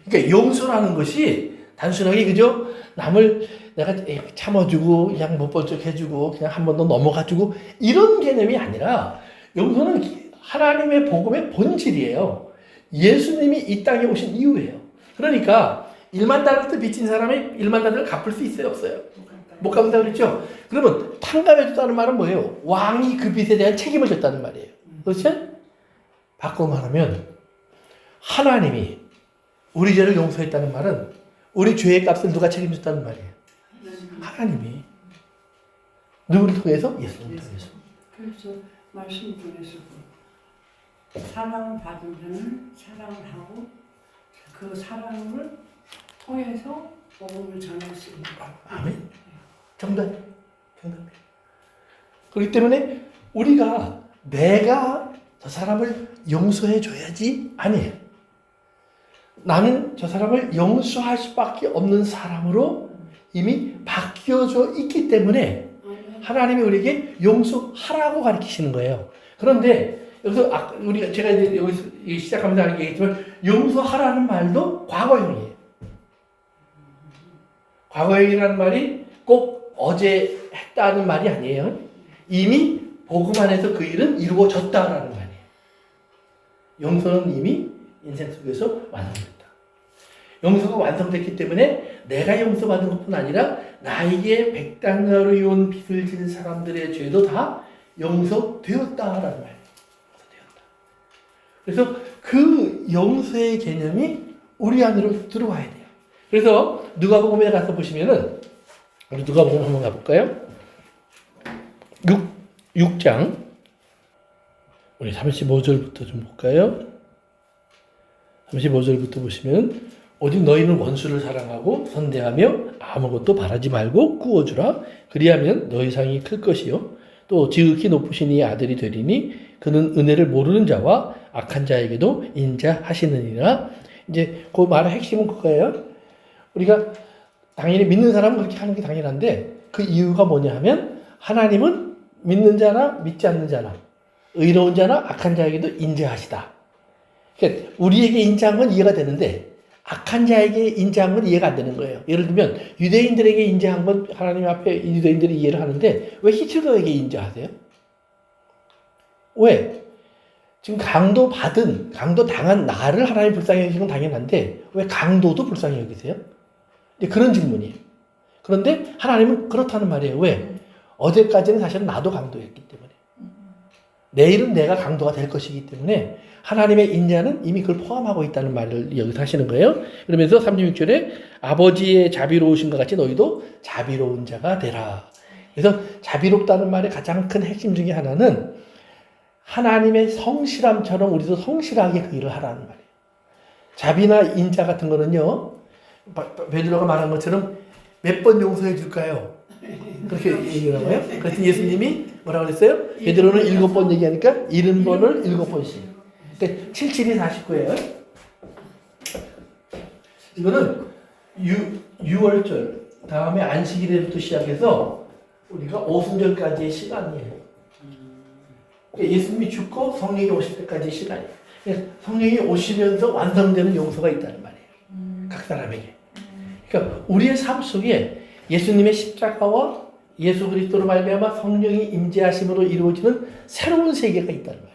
그러니까 용서라는 것이 단순하게 그저 남을 내가 참아주고 그냥 못 볼 척 해주고 그냥 한 번 더 넘어가주고 이런 개념이 아니라, 용서는 하나님의 복음의 본질이에요. 예수님이 이 땅에 오신 이유예요. 그러니까 1만 달란트 빚진 사람이 1만 달란트를 갚을 수 있어요, 없어요? 못 갚는다고 그랬죠? 그러면 탕감해줬다는 말은 뭐예요? 왕이 그 빚에 대한 책임을 졌다는 말이에요. 그렇죠? 바꿔 말하면 하나님이 우리 죄를 용서했다는 말은 우리 죄의 값을 누가 책임졌다는 말이에요? 하나님이. 누구를 통해서? 예수님을 통해서. 그래서 말씀 중에서 사랑을 받은 자는 사랑을 하고 그 사랑을 통해서 복음을 전할 수 있는 것. 아멘. 정답. 그렇기 때문에 우리가 내가 저 사람을 용서해 줘야지 아니에요. 나는 저 사람을 용서할 수밖에 없는 사람으로 이미 바뀌어져 있기 때문에 하나님이 우리에게 용서하라고 가르치시는 거예요. 그런데 여기서 우리가 제가 이제 여기서 시작하면서 얘기했지만 용서하라는 말도 과거형이에요. 과거형이라는 말이 꼭 어제 했다는 말이 아니에요. 이미 복음 안에서 그 일은 이루어졌다라는 말이에요. 용서는 이미 인생 속에서 완성됐다. 용서가 완성됐기 때문에 내가 용서받은 것뿐 아니라 나에게 백당나루에 온 빚을 진 사람들의 죄도 다 용서되었다라는 말이에요. 그래서 그 용서의 개념이 우리 안으로 들어와야 돼요. 그래서 누가복음에 가서 보시면은 우리 누가복음 한번 가볼까요? 6장 우리 35절부터 좀 볼까요? 35절부터 보시면 오직 너희는 원수를 사랑하고 선대하며 아무것도 바라지 말고 구워주라. 그리하면 너희 상이 클 것이요 또 지극히 높으신 이 아들이 되리니 그는 은혜를 모르는 자와 악한 자에게도 인자하시느니라. 이제 그 말의 핵심은 그거예요. 우리가 당연히 믿는 사람은 그렇게 하는 게 당연한데 그 이유가 뭐냐 하면 하나님은 믿는 자나 믿지 않는 자나 의로운 자나 악한 자에게도 인자하시다. 그러니까 우리에게 인자한 건 이해가 되는데 악한 자에게 인자한 건 이해가 안 되는 거예요. 예를 들면 유대인들에게 인자한 건 하나님 앞에 유대인들이 이해를 하는데 왜 히틀러에게 인자하세요? 왜? 지금 강도 당한 나를 하나님 불쌍히 여기시는 건 당연한데 왜 강도도 불쌍히 여기세요? 그런 질문이에요. 그런데 하나님은 그렇다는 말이에요. 왜? 어제까지는 사실은 나도 강도였기 때문에 내일은 내가 강도가 될 것이기 때문에 하나님의 인자는 이미 그걸 포함하고 있다는 말을 여기서 하시는 거예요. 그러면서 36절에 아버지의 자비로우신 것 같이 너희도 자비로운 자가 되라. 그래서 자비롭다는 말의 가장 큰 핵심 중에 하나는 하나님의 성실함처럼 우리도 성실하게 그 일을 하라는 말이에요. 자비나 인자 같은 거는요. 베드로가 말한 것처럼 몇 번 용서해 줄까요? 그렇게 얘기를 하고요. 그래서 예수님이 뭐라고 그랬어요? 베드로는 7번 얘기하니까 70번을 7번씩. 그러니까 77이 49예요. 이거는 6월절 다음에 안식일에부터 시작해서 우리가 오순절까지의 시간이에요. 그러니까 예수님이 죽고 성령이 오실 때까지의 시간이에요. 성령이 오시면서 완성되는 용서가 있다는 말이에요. 각 사람에게. 그러니까 우리의 삶 속에 예수님의 십자가와 예수 그리스도로 말미암아 성령이 임재하심으로 이루어지는 새로운 세계가 있다는 말이에요.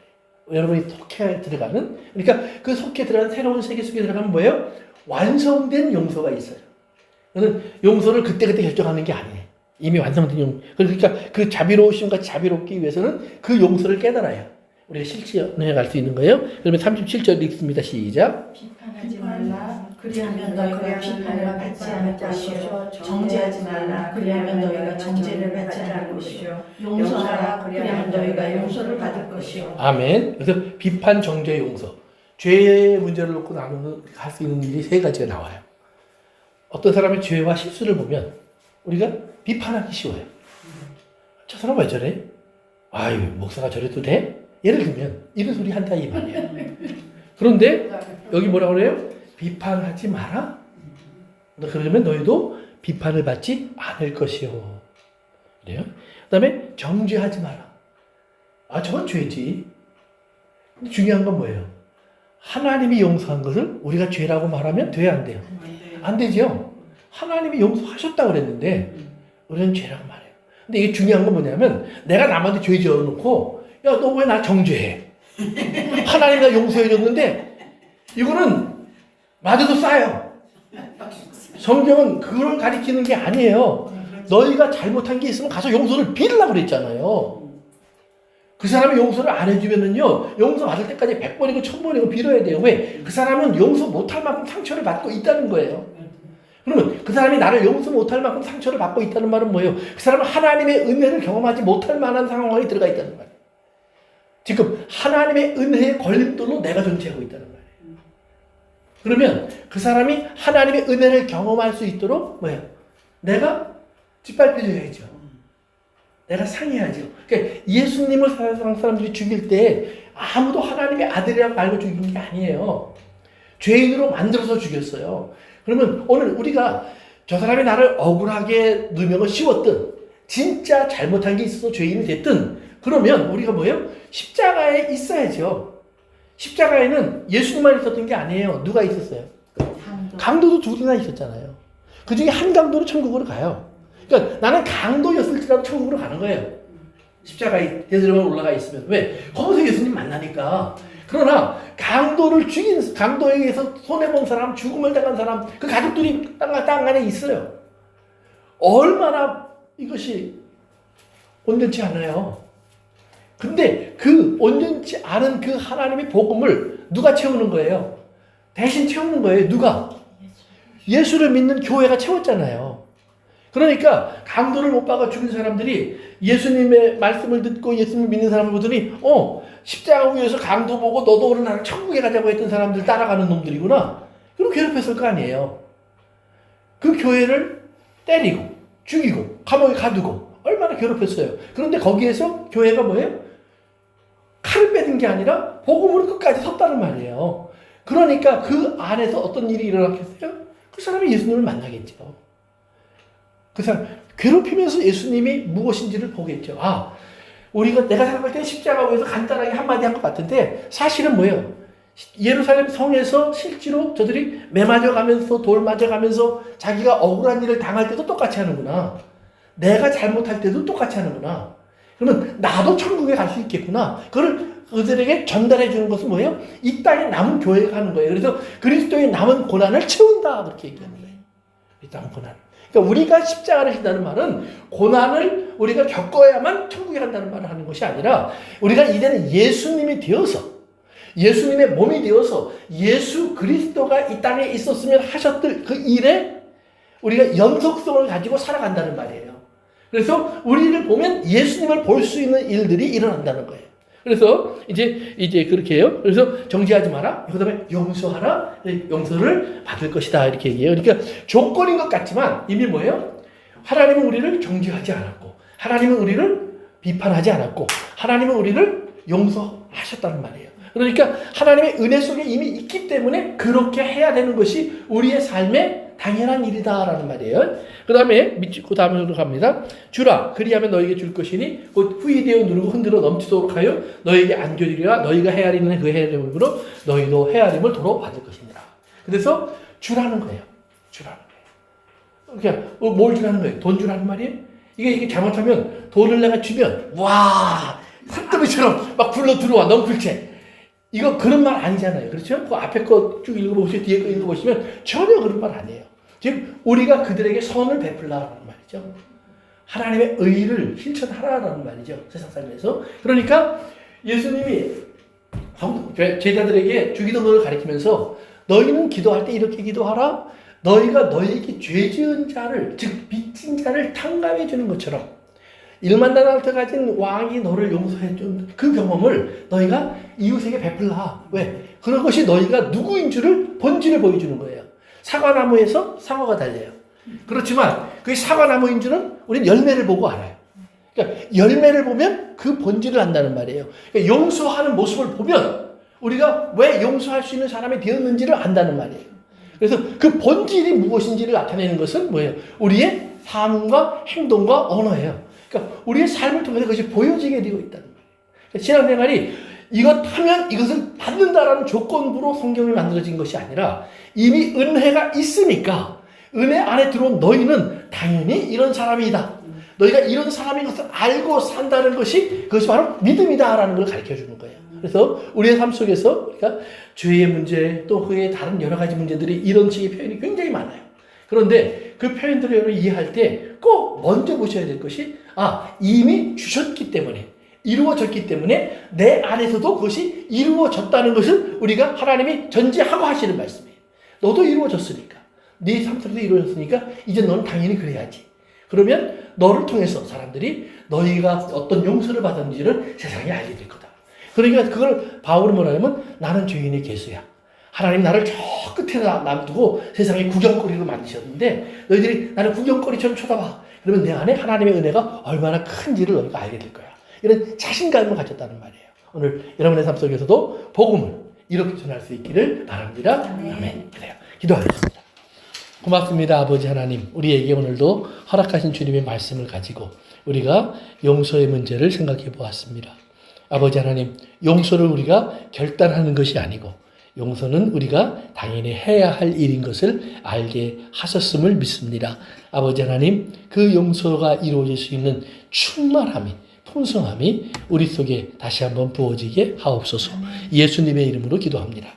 여러분이 속해 들어가는 그러니까 그 속해 들어가는 새로운 세계 속에 들어가면 뭐예요? 완성된 용서가 있어요. 저는 용서를 그때그때 결정하는 게 아니에요. 이미 완성된 용서. 그러니까 그 자비로우심과 자비롭기 위해서는 그 용서를 깨달아야 우리가 실천해 갈 수 있는 거예요. 그러면 37절 읽습니다. 시작. 비판하지 말라. 그리하면 너희가 비판을 받지 않을 것이요 정죄하지 말라. 그리하면 너희가 정죄를 받지 않을 것이요 용서하라. 그리하면 너희가 용서를 받을 것이요. 아멘. 그래서 비판, 정죄, 용서. 죄의 문제를 놓고 나누는 할 수 있는 일이 세 가지가 나와요. 어떤 사람의 죄와 실수를 보면 우리가 비판하기 쉬워요. 저 사람 왜 저래? 아유, 목사가 저래도 돼? 예를 들면 이런 소리 한다 이 말이에요. 그런데 여기 뭐라고 그래요? 비판하지 마라. 그러면 너희도 비판을 받지 않을 것이요. 그래요? 그 다음에 정죄하지 마라. 아, 저건 죄지. 근데 중요한 건 뭐예요? 하나님이 용서한 것을 우리가 죄라고 말하면 돼야 안 돼요? 안 되죠. 하나님이 용서하셨다고 그랬는데 우리는 죄라고 말해요. 근데 이게 중요한 건 뭐냐면 내가 남한테 죄 지어놓고 야, 너 왜 나 정죄해? 하나님이 나 용서해줬는데 이거는 맞아도 싸요. 성경은 그걸 가리키는 게 아니에요. 너희가 잘못한 게 있으면 가서 용서를 빌으려고 그랬잖아요. 그 사람이 용서를 안 해주면은요, 용서 받을 때까지 100번이고 1000번이고 빌어야 돼요. 왜? 그 사람은 용서 못할 만큼 상처를 받고 있다는 거예요. 그러면 그 사람이 나를 용서 못할 만큼 상처를 받고 있다는 말은 뭐예요? 그 사람은 하나님의 은혜를 경험하지 못할 만한 상황에 들어가 있다는 말이에요. 지금 하나님의 은혜의 걸림돌로 내가 존재하고 있다는 말이에요. 그러면 그 사람이 하나님의 은혜를 경험할 수 있도록 뭐예요? 내가 짓밟혀줘야죠. 내가 상해야죠. 그러니까 예수님을 세상 사람들이 죽일 때 아무도 하나님의 아들이라고 알고 죽인 게 아니에요. 죄인으로 만들어서 죽였어요. 그러면 오늘 우리가 저 사람이 나를 억울하게 누명을 씌웠든 진짜 잘못한 게 있어서 죄인이 됐든 그러면 우리가 뭐예요? 십자가에 있어야죠. 십자가에는 예수님만 있었던 게 아니에요. 누가 있었어요? 강도도 둘이나 있었잖아요. 그 중에 한 강도로 천국으로 가요. 그러니까 나는 강도였을지라도 천국으로 가는 거예요. 십자가에 예수님만 올라가 있으면. 왜? 거기서 예수님 만나니까. 그러나 강도를 죽인, 강도에 의해서 손해본 사람, 죽음을 당한 사람, 그 가족들이 땅 안에 있어요. 얼마나 이것이 온전치 않아요. 근데 그 온전치 않은 그 하나님의 복음을 누가 채우는 거예요? 대신 채우는 거예요. 누가? 예수를 믿는 교회가 채웠잖아요. 그러니까 강도를 못 박아 죽인 사람들이 예수님의 말씀을 듣고 예수님을 믿는 사람을 보더니 십자가 위에서 강도 보고 너도 오늘 나랑 천국에 가자고 했던 사람들 따라가는 놈들이구나. 그럼 괴롭혔을 거 아니에요. 그 교회를 때리고 죽이고 감옥에 가두고 얼마나 괴롭혔어요. 그런데 거기에서 교회가 뭐예요? 칼을 빼든 게 아니라 복음으로 끝까지 섰다는 말이에요. 그러니까 그 안에서 어떤 일이 일어났겠어요? 그 사람이 예수님을 만나겠죠. 그 사람 괴롭히면서 예수님이 무엇인지를 보겠죠. 내가 생각할 때 십자가 위에서 간단하게 한마디 한 것 같은데 사실은 뭐예요? 예루살렘 성에서 실제로 저들이 매 맞아가면서 돌 맞아가면서 자기가 억울한 일을 당할 때도 똑같이 하는구나. 내가 잘못할 때도 똑같이 하는구나. 그러면 나도 천국에 갈 수 있겠구나. 그걸 그들에게 전달해 주는 것은 뭐예요? 이 땅에 남은 교회가 하는 거예요. 그래서 그리스도의 남은 고난을 채운다. 그렇게 얘기하는 거예요. 이 남은 고난. 그러니까 우리가 십자가를 진다는 말은 고난을 우리가 겪어야만 천국에 간다는 말을 하는 것이 아니라 우리가 이제는 예수님이 되어서 예수님의 몸이 되어서 예수 그리스도가 이 땅에 있었으면 하셨을 그 일에 우리가 연속성을 가지고 살아간다는 말이에요. 그래서 우리를 보면 예수님을 볼 수 있는 일들이 일어난다는 거예요. 그래서 이제 그렇게 해요. 그래서 정죄하지 마라. 그 다음에 용서하라. 용서를 받을 것이다. 이렇게 얘기해요. 그러니까 조건인 것 같지만 이미 뭐예요? 하나님은 우리를 정죄하지 않았고, 하나님은 우리를 비판하지 않았고, 하나님은 우리를 용서하셨다는 말이에요. 그러니까 하나님의 은혜 속에 이미 있기 때문에 그렇게 해야 되는 것이 우리의 삶의 당연한 일이다라는 말이에요. 그 다음으로 갑니다. 주라 그리하면 너에게 줄 것이니 곧 후이되어 누르고 흔들어 넘치도록 하여 너에게 안겨주리라. 너희가 헤아리는 그 헤아림으로 너희도 헤아림을 도로 받을 것이니라. 그래서 주라는 거예요. 주라는 거예요. 그냥 뭘 주라는 거예요? 돈 주라는 말이에요? 이게 잘못하면 돈을 내가 주면 와 산더미처럼 막 굴러 들어와 넝쿨채. 이거 그런 말 아니잖아요. 그렇죠? 그 앞에 거 쭉 읽어보시고 뒤에 거 읽어보시면 전혀 그런 말 아니에요. 지금 우리가 그들에게 선을 베풀라는 말이죠. 하나님의 의를 실천하라는 말이죠. 세상 삶에서. 그러니까 예수님이 제자들에게 주기도문을 가리키면서 너희는 기도할 때 이렇게 기도하라. 너희가 너희에게 죄 지은 자를 즉 빚진 자를 탕감해 주는 것처럼 1만 달란트 가진 왕이 너를 용서해 준 그 경험을 너희가 이웃에게 베풀라. 왜? 그런 것이 너희가 누구인 줄을 본질을 보여주는 거예요. 사과나무에서 상어가 달려요. 그렇지만 그 사과나무인 줄은 우리는 열매를 보고 알아요. 그러니까 열매를 보면 그 본질을 안다는 말이에요. 그러니까 용서하는 모습을 보면 우리가 왜 용서할 수 있는 사람이 되었는지를 안다는 말이에요. 그래서 그 본질이 무엇인지를 나타내는 것은 뭐예요? 우리의 삶과 행동과 언어예요. 그러니까 우리의 삶을 통해서 그것이 보여지게 되고 있다는 거예요. 그러니까 신앙생활이 이것 하면 이것을 받는다라는 조건부로 성경이 만들어진 것이 아니라 이미 은혜가 있으니까 은혜 안에 들어온 너희는 당연히 이런 사람이다. 너희가 이런 사람인 것을 알고 산다는 것이 그것이 바로 믿음이다라는 걸 가르쳐 주는 거예요. 그래서 우리의 삶 속에서 우리가 죄의 문제 또 그의 다른 여러 가지 문제들이 이런 식의 표현이 굉장히 많아요. 그런데 그 표현들을 이해할 때 꼭 먼저 보셔야 될 것이 이미 주셨기 때문에 이루어졌기 때문에 내 안에서도 그것이 이루어졌다는 것을 우리가 하나님이 전제하고 하시는 말씀이에요. 너도 이루어졌으니까 네 삶 속에서 이루어졌으니까 이제 너는 당연히 그래야지. 그러면 너를 통해서 사람들이 너희가 어떤 용서를 받았는지를 세상에 알게 될 거다. 그러니까 그걸 바울은 뭐라냐면 나는 죄인의 개수야. 하나님 나를 저 끝에 놔두고 세상에 구경거리로 만드셨는데 너희들이 나를 구경거리처럼 쳐다봐. 그러면 내 안에 하나님의 은혜가 얼마나 큰지를 너희가 알게 될 거야. 이런 자신감을 가졌다는 말이에요. 오늘 여러분의 삶 속에서도 복음을 이렇게 전할 수 있기를 바랍니다. 아멘. 그래요. 기도하겠습니다. 고맙습니다. 아버지 하나님. 우리에게 오늘도 허락하신 주님의 말씀을 가지고 우리가 용서의 문제를 생각해 보았습니다. 아버지 하나님, 용서를 우리가 결단하는 것이 아니고 용서는 우리가 당연히 해야 할 일인 것을 알게 하셨음을 믿습니다. 아버지 하나님, 그 용서가 이루어질 수 있는 충만함이, 풍성함이 우리 속에 다시 한번 부어지게 하옵소서. 예수님의 이름으로 기도합니다.